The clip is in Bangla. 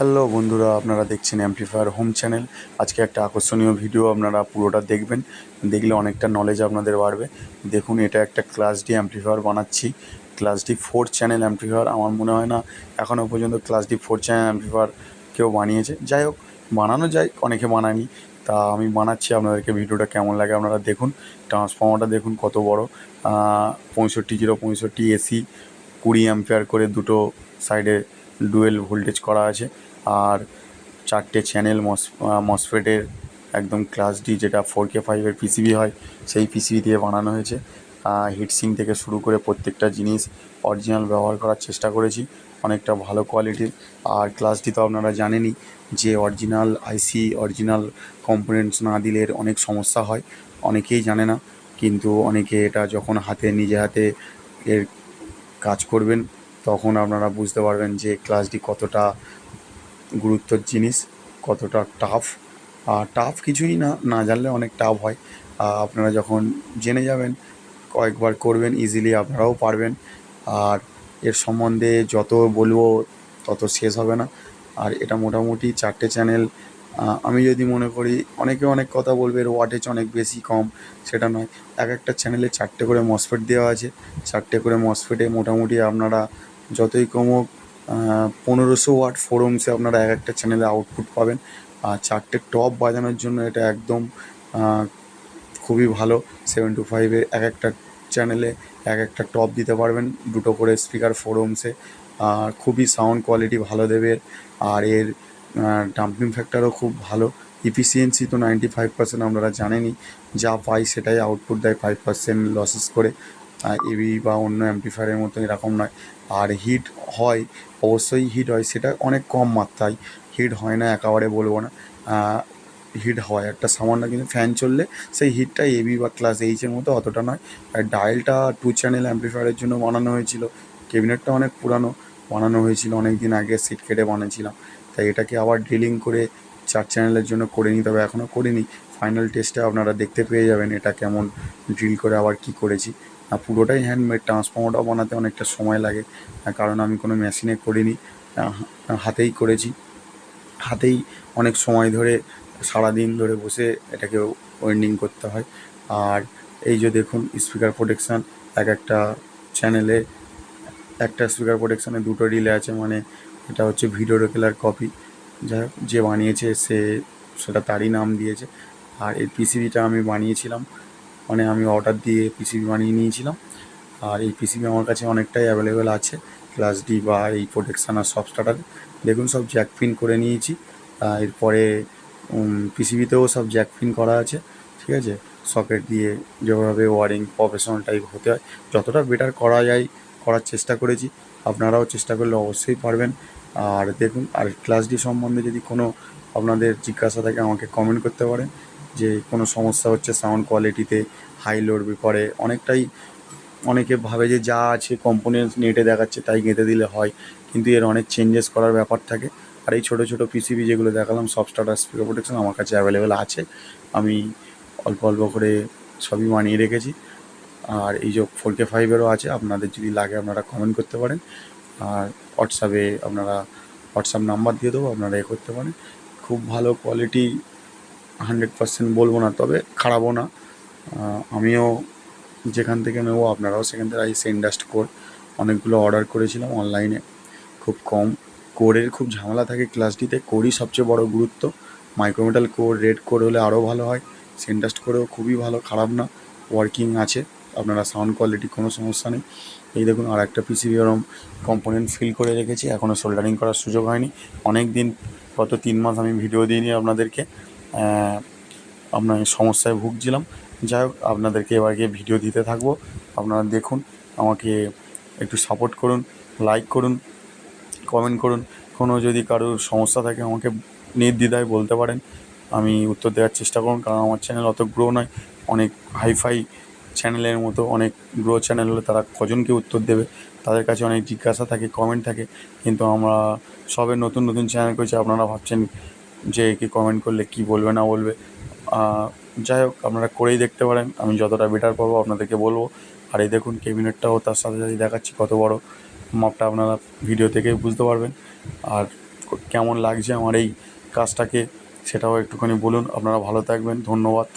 হ্যালো বন্ধুরা, আপনারা দেখছেন অ্যাম্প্লিফায়ার হোম চ্যানেল। আজকে একটা আকর্ষণীয় ভিডিও, আপনারা পুরোটা দেখবেন। দেখলে অনেকটা নলেজ আপনাদের বাড়বে। দেখুন, এটা একটা ক্লাস ডি অ্যাম্প্লিফায়ার বানাচ্ছি। Class D 4 channel amplifier. আমার মনে হয় না এখনও পর্যন্ত ক্লাস ডি 4 চ্যানেল অ্যাম্প্লিফায়ার কেউ বানিয়েছে। যাই হোক, বানানো যায়, অনেকে বানায়নি। তা আমি বানাচ্ছি, আপনাদেরকে ভিডিওটা কেমন লাগে আপনারা দেখুন। ট্রান্সফর্মারটা দেখুন কত বড়, 65/65 এসি, 20 অ্যাম্পিয়ার করে দুটো সাইডে ডুয়েল ভোল্টেজ করা আছে। আর 4টে চ্যানেল মসফেটের একদম ক্লাস ডি, যেটা 4K5-এর পিসিবি হয়, সেই পিসিবি দিয়ে বানানো হয়েছে। হিটসিং থেকে শুরু করে প্রত্যেকটা জিনিস অরিজিনাল ব্যবহার করার চেষ্টা করেছি, অনেকটা ভালো কোয়ালিটির। আর ক্লাস ডি তো আপনারা জানেনই যে অরিজিনাল আইসি, অরিজিনাল কম্পোনেন্টস না দিলে এর অনেক সমস্যা হয়। অনেকেই জানে না, কিন্তু অনেকে এটা যখন নিজে হাতে এর কাজ করবেন তখন আপনারা বুঝতে পারবেন যে ক্লাস ডি কতটা গুরুত্বর জিনিস, কতটা টাফ। আর টাফ কিছুই না, না জানলে অনেক টাফ হয়। আপনারা যখন জেনে যাবেন, কয়েকবার করবেন, ইজিলি আপনারাও পারবেন। আর এর সম্বন্ধে যত বলবো তত শেষ হবে না। আর এটা মোটামুটি 4টে চ্যানেল। আমি যদি মনে করি, অনেকে অনেক কথা বলবে এর ওয়াটেজ অনেক বেশি কম, সেটা নয়। এক একটা চ্যানেলে 4টে করে মসফেট দেওয়া আছে। 4টে করে মসফেটে মোটামুটি আপনারা যতই কমুক 1500 ওয়াট 4 ohms আপনারা এক একটা চ্যানেলে আউটপুট পাবেন। আর 4টে টপ বাজানোর জন্য এটা একদম খুবই ভালো। 725-এ এক একটা চ্যানেলে এক একটা টপ দিতে পারবেন, দুটো করে স্পিকার 4 ohms-এ। আর খুবই সাউন্ড কোয়ালিটি ভালো দেবে। আর এর ডাম্পিং ফ্যাক্টরও খুব ভালো। ইফিসিয়েন্সি তো 95% আপনারা জানেনই, যা পাই সেটাই আউটপুট দেয়, 5% লসেস করে। এবি বা অন্য অ্যাম্প্লিফায়ারের মতো এরকম নয়। আর হিট হয়, অবশ্যই হিট হয়, সেটা অনেক কম মাত্রায়। হিট হয় না একেবারে বলবো না, হিট হয় একটা সামান্য, কিন্তু ফ্যান চললে সেই হিটটা এবি বা ক্লাস এইচের মতো অতটা নয়। আর ডায়ালটা 2 চ্যানেল অ্যাম্প্লিফায়ারের জন্য বানানো হয়েছিল। ক্যাবিনেটটা অনেক পুরানো, বানানো হয়েছিল অনেক দিন আগে, সিট কেটে বানিয়েছিলাম। তাই এটাকে আবার ড্রিলিং করে 4 চ্যানেলের জন্য করে নিতে হবে, এখনও করিনি। ফাইনাল টেস্টে আপনারা দেখতে পেয়ে যাবেন এটা কেমন ড্রিল করে আবার কি করেছি। পুরোটাই হ্যান্ডমেড। ট্রান্সফর্মারটাও বানাতে অনেকটা সময় লাগে, কারণ আমি কোনো মেশিনে করিনি, হাতেই করেছি। হাতেই অনেক সময় ধরে, সারাদিন ধরে বসে এটাকে ওয়েল্ডিং করতে হয়। আর এই যে দেখুন, স্পিকার প্রোটেকশান এক একটা চ্যানেলে, একটা স্পিকার প্রোটেকশানে দুটো রিলে আছে, মানে এটা হচ্ছে ভিডিও রেগুলার কপি। যাই হোক, যে বানিয়েছে সেটা তারই নাম দিয়েছে। আর এই পিসিবিটা আমি বানিয়েছিলাম, মানে আমি অর্ডার দিয়ে পিসিবি বানিয়ে নিয়েছিলাম। আর এই পিসিবি আমার কাছে অনেকটাই অ্যাভেলেবেল আছে, ক্লাস ডি বা এই প্রোটেকশান আর সব স্টার্টারে। দেখুন, সব জ্যাক পিন করে নিয়েছি। এরপরে পিসিবিতেও সব জ্যাক পিন করা আছে, ঠিক আছে। সকেট দিয়ে যেভাবে ওয়ারিং প্রফেশনাল টাইপ হতে হয়, যতটা বেটার করা যায় করার চেষ্টা করেছি। আপনারাও চেষ্টা করলে অবশ্যই পারবেন। আর দেখুন, আর ক্লাস ডি সম্বন্ধে যদি কোনো আপনাদের জিজ্ঞাসা থাকে আমাকে কমেন্ট করতে পারেন, যে কোনো সমস্যা হচ্ছে সাউন্ড কোয়ালিটিতে, হাই লোড করে অনেকটাই। অনেকে ভাবে যে যা আছে কম্পোনেন্টস নেটে দেখাচ্ছে তাই গেঁথে দিলে হয়, কিন্তু এর অনেক চেঞ্জেস করার ব্যাপার থাকে। আর এই ছোটো ছোটো পিসিবি যেগুলো দেখালাম, সব স্টার্টার স্পিকার প্রোটেকশন আমার কাছে অ্যাভেলেবেল আছে। আমি অল্প অল্প করে সবই বানিয়ে রেখেছি। আর এই যে 4K5-এরও আছে, আপনাদের যদি লাগে আপনারা কমেন্ট করতে পারেন। আর হোয়াটসঅ্যাপে আপনারা, হোয়াটসঅ্যাপ নাম্বার দিয়ে দেবো, আপনারা এ করতে পারেন। খুব ভালো কোয়ালিটি, 100% বলবো না, তবে খারাপও না। আমিও যেখান থেকে নেবো আপনারাও সেখান থেকে, এই সেন্ডাস্ট কোর অনেকগুলো অর্ডার করেছিলাম অনলাইনে। খুব কম কোরের খুব ঝামেলা থাকে ক্লাস ডিতে, কোরই সবচেয়ে বড় গুরুত্ব। মাইক্রোমেটাল কোর, রেড কোর হলে আরও ভালো হয়। সেন্ডাস্ট কোরেও খুবই ভালো, খারাপ না, ওয়ার্কিং আছে। আপনারা সাউন্ড কোয়ালিটি কোনো সমস্যা নেই। এই দেখুন, আর একটা পিসিবি ওরম কম্পোনেন্ট ফিল করে রেখেছি, এখনও সোল্ডারিং করার সুযোগ হয়নি। অনেক দিন, গত 3 মাস আমি ভিডিও দিইনি আপনাদেরকে, আপনার সমস্যায় ভুগছিলাম। যাই হোক, আপনাদেরকে এবার গিয়ে ভিডিও দিতে থাকবো। আপনারা দেখুন, আমাকে একটু সাপোর্ট করুন, লাইক করুন, কমেন্ট করুন। কোনো যদি কারোর সমস্যা থাকে আমাকে নির্দ্বিধায় বলতে পারেন, আমি উত্তর দেওয়ার চেষ্টা করুন। কারণ আমার চ্যানেল অত গ্রো নয়, অনেক হাইফাই চ্যানেলের মতো অনেক গ্রো চ্যানেল হলে তারা কজনকে উত্তর দেবে, তাদের কাছে অনেক জিজ্ঞাসা থাকে, কমেন্ট থাকে। কিন্তু আমরা সবে নতুন নতুন চ্যানেল করেছি, আপনারা ভাবছেন যে কি কমেন্ট করলে কি বলবে না বলবে। যাই হোক, আপনারা করেই দেখতে পারেন, আমি যতটা বেটার পারবো আপনাদেরকে বলবো। আর এই দেখুন, ক্যাবিনেটটাও তার সাথে সাথে দেখাচ্ছি কত বড়, মাপটা আপনারা ভিডিও থেকেই বুঝতে পারবেন। আর কেমন লাগছে আমার এই কাজটাকে সেটাও একটুখানি বলুন। আপনারা ভালো থাকবেন, ধন্যবাদ।